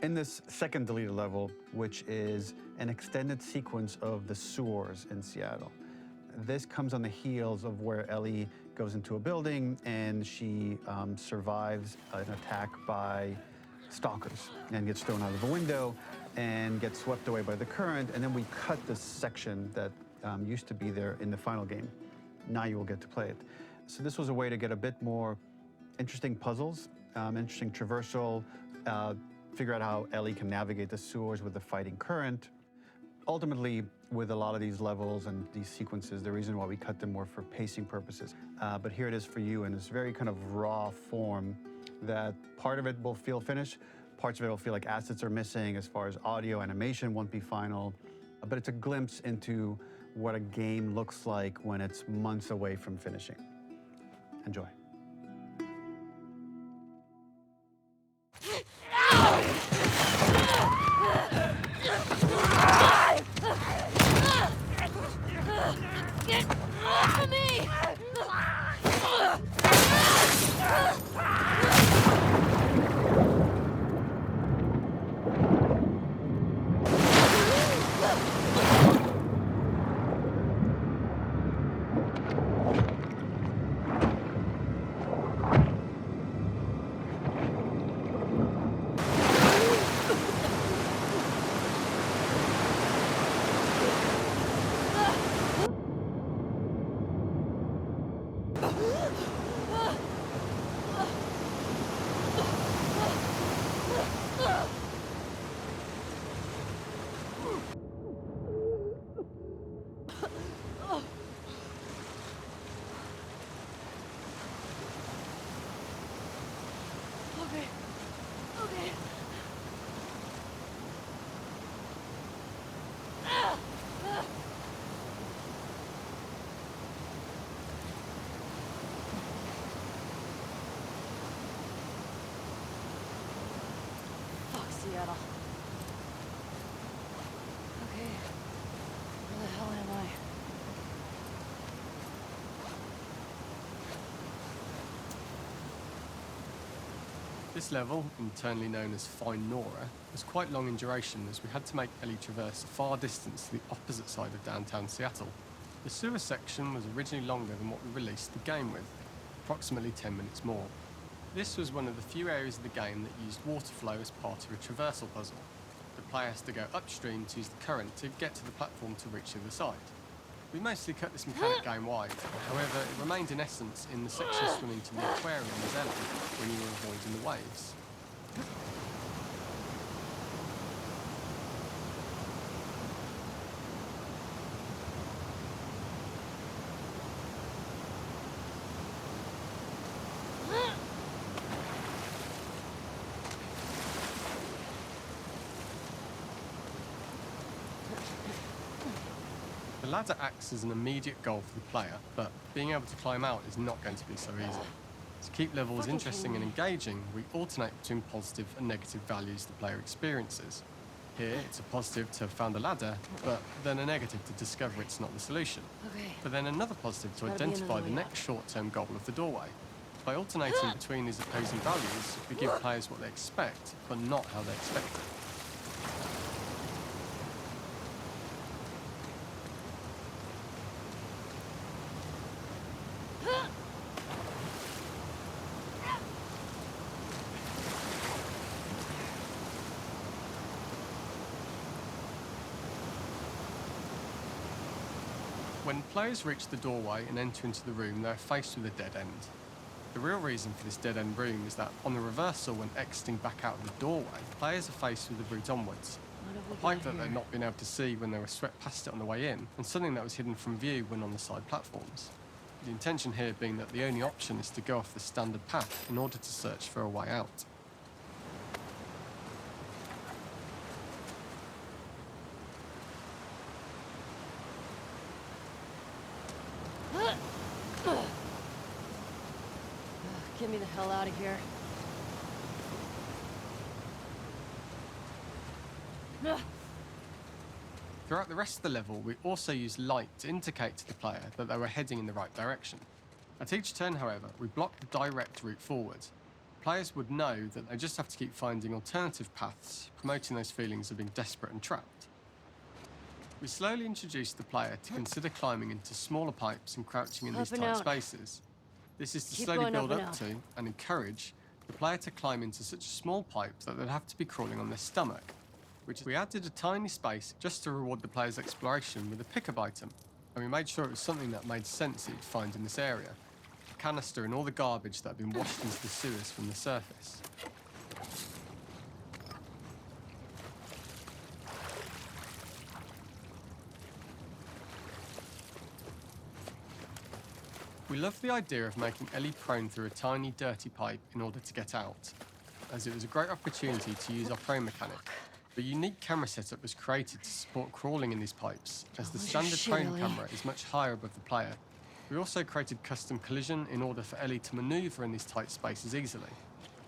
In this second deleted level, which is an extended sequence of the sewers in Seattle, this comes on the heels of where Ellie goes into a building and she survives an attack by stalkers and gets thrown out of a window and gets swept away by the current. And then we cut this section that used to be there in the final game. Now you will get to play it. So this was a way to get a bit more interesting puzzles, interesting traversal, figure out how Ellie can navigate the sewers with the fighting current. Ultimately, with a lot of these levels and these sequences, the reason why we cut them were for pacing purposes. But here it is for you in this very kind of raw form that part of it will feel finished, parts of it will feel like assets are missing as far as audio, animation won't be final. But it's a glimpse into what a game looks like when it's months away from finishing. Enjoy. Get off of me! Okay. Fuck Seattle. Okay. Where the hell am I? This level, internally known as Find Nora, was quite long in duration as we had to make Ellie traverse a far distance to the opposite side of downtown Seattle. The sewer section was originally longer than what we released the game with, approximately 10 minutes more. This was one of the few areas of the game that used water flow as part of a traversal puzzle. The player has to go upstream to use the current to get to the platform to reach the other side. We mostly cut this mechanic game-wide, however it remained in essence in the section swimming to the aquarium with Ellie when you were avoiding the waves. The ladder acts as an immediate goal for the player, but being able to climb out is not going to be so easy. To keep levels interesting and engaging, we alternate between positive and negative values the player experiences. Here, it's a positive to have found a ladder, but then a negative to discover it's not the solution. Okay. But then another positive to identify the next short-term goal of the doorway. By alternating between these opposing values, we give players what they expect, but not how they expect it. When players reach the doorway and enter into the room, they're faced with a dead end. The real reason for this dead-end room is that on the reversal, when exiting back out of the doorway, players are faced with the route onwards. A pipe that they'd not been able to see when they were swept past it on the way in, and something that was hidden from view when on the side platforms. The intention here being that the only option is to go off the standard path in order to search for a way out. Get me the hell out of here. Throughout the rest of the level, we also use light to indicate to the player that they were heading in the right direction. At each turn, however, we block the direct route forward. players would know that they just have to keep finding alternative paths, promoting those feelings of being desperate and trapped. We slowly introduced the player to consider climbing into smaller pipes and crouching in these Up and tight out. spaces. This is to Keep slowly going up build and up out. to and encourage the player to climb into such a small pipe that they'd have to be crawling on their stomach, which we added a tiny space just to reward the player's exploration with a pickup item, and we made sure it was something that made sense that you'd find in this area. A canister and all the garbage that had been washed into the sewers from the surface. We loved the idea of making Ellie prone through a tiny, dirty pipe in order to get out, as it was a great opportunity to use our prone mechanic. A unique camera setup was created to support crawling in these pipes, as the Oh, standard shit, prone Ellie. camera is much higher above the player. We also created custom collision in order for Ellie to maneuver in these tight spaces easily.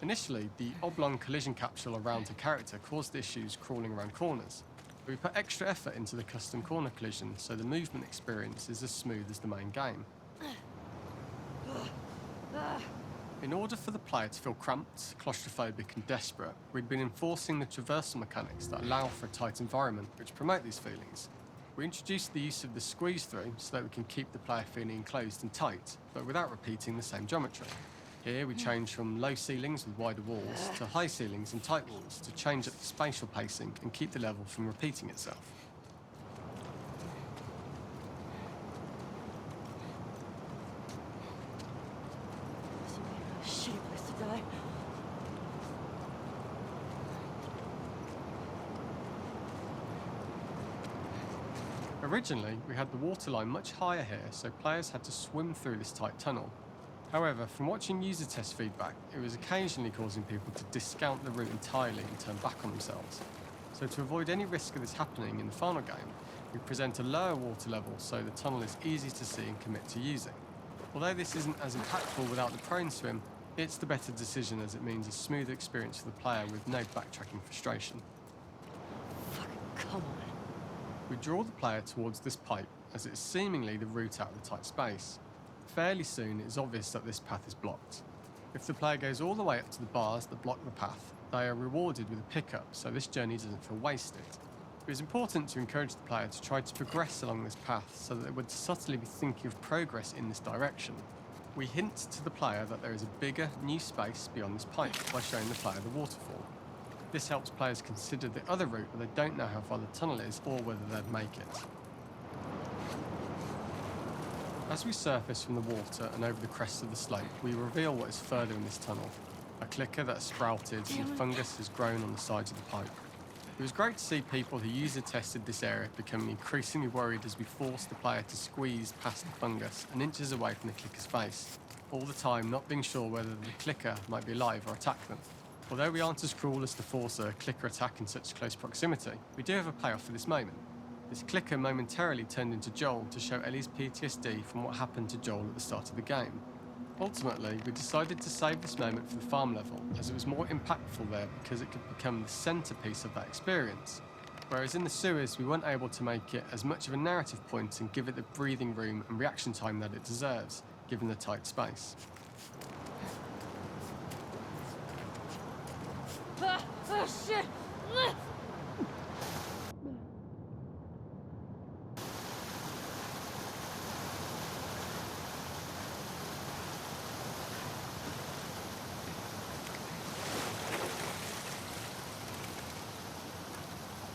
Initially, the oblong collision capsule around her character caused issues crawling around corners. We put extra effort into the custom corner collision, so the movement experience is as smooth as the main game. In order for the player to feel cramped, claustrophobic and desperate, we'd been enforcing the traversal mechanics that allow for a tight environment, which promote these feelings. We introduced the use of the squeeze through so that we can keep the player feeling enclosed and tight, but without repeating the same geometry. Here we change from low ceilings with wider walls to high ceilings and tight walls to change up the spatial pacing and keep the level from repeating itself. This would be a shitty place to die. Originally, we had the waterline much higher here, so players had to swim through this tight tunnel. However, from watching user test feedback, it was occasionally causing people to discount the route entirely and turn back on themselves. So to avoid any risk of this happening in the final game, we present a lower water level so the tunnel is easy to see and commit to using. Although this isn't as impactful without the prone swim, it's the better decision as it means a smoother experience for the player with no backtracking frustration. Fucking come on. We draw the player towards this pipe as it is seemingly the route out of the tight space. Fairly soon it is obvious that this path is blocked. If the player goes all the way up to the bars that block the path, they are rewarded with a pickup, so this journey doesn't feel wasted. It was important to encourage the player to try to progress along this path so that they would subtly be thinking of progress in this direction. We hint to the player that there is a bigger, new space beyond this pipe by showing the player the waterfall. This helps players consider the other route where they don't know how far the tunnel is or whether they'd make it. As we surface from the water and over the crest of the slope, we reveal what is further in this tunnel. A clicker that has sprouted and fungus has grown on the sides of the pipe. It was great to see people who user-tested this area becoming increasingly worried as we forced the player to squeeze past the fungus and inches away from the clicker's face, all the time not being sure whether the clicker might be alive or attack them. Although we aren't as cruel as to force a clicker attack in such close proximity, we do have a payoff for this moment. This clicker momentarily turned into Joel to show Ellie's PTSD from what happened to Joel at the start of the game. Ultimately, we decided to save this moment for the farm level, as it was more impactful there because it could become the centrepiece of that experience. Whereas in the sewers, we weren't able to make it as much of a narrative point and give it the breathing room and reaction time that it deserves, given the tight space. Oh shit!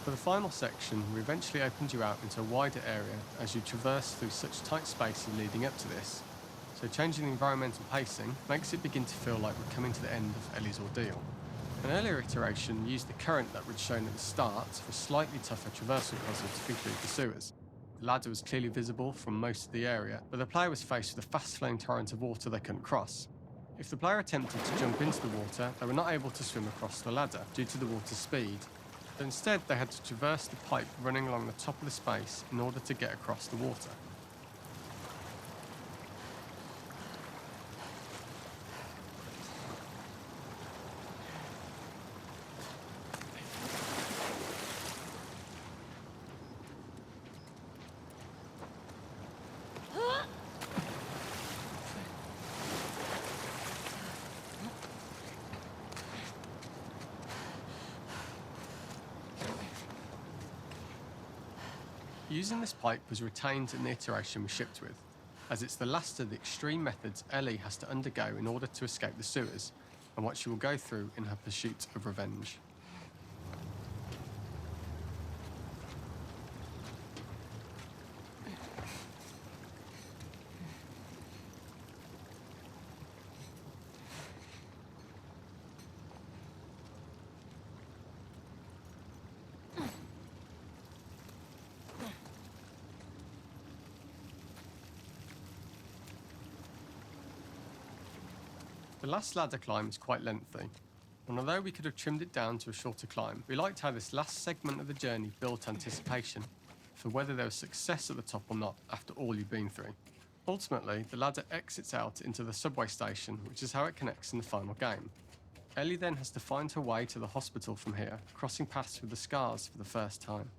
For the final section, we eventually opened you out into a wider area as you traverse through such tight spaces leading up to this. So changing the environmental pacing makes it begin to feel like we're coming to the end of Ellie's ordeal. An earlier iteration used the current that we'd shown at the start for a slightly tougher traversal puzzle to conclude the sewers. The ladder was clearly visible from most of the area, but the player was faced with a fast-flowing torrent of water they couldn't cross. If the player attempted to jump into the water, they were not able to swim across the ladder due to the water's speed. But instead, they had to traverse the pipe running along the top of the space in order to get across the water. Using this pipe was retained in the iteration we shipped with, as it's the last of the extreme methods Ellie has to undergo in order to escape the sewers, and what she will go through in her pursuit of revenge. The last ladder climb is quite lengthy, and although we could have trimmed it down to a shorter climb, we liked how this last segment of the journey built anticipation for whether there was success at the top or not after all you've been through. Ultimately, the ladder exits out into the subway station, which is how it connects in the final game. Ellie then has to find her way to the hospital from here, crossing paths with the scars for the first time.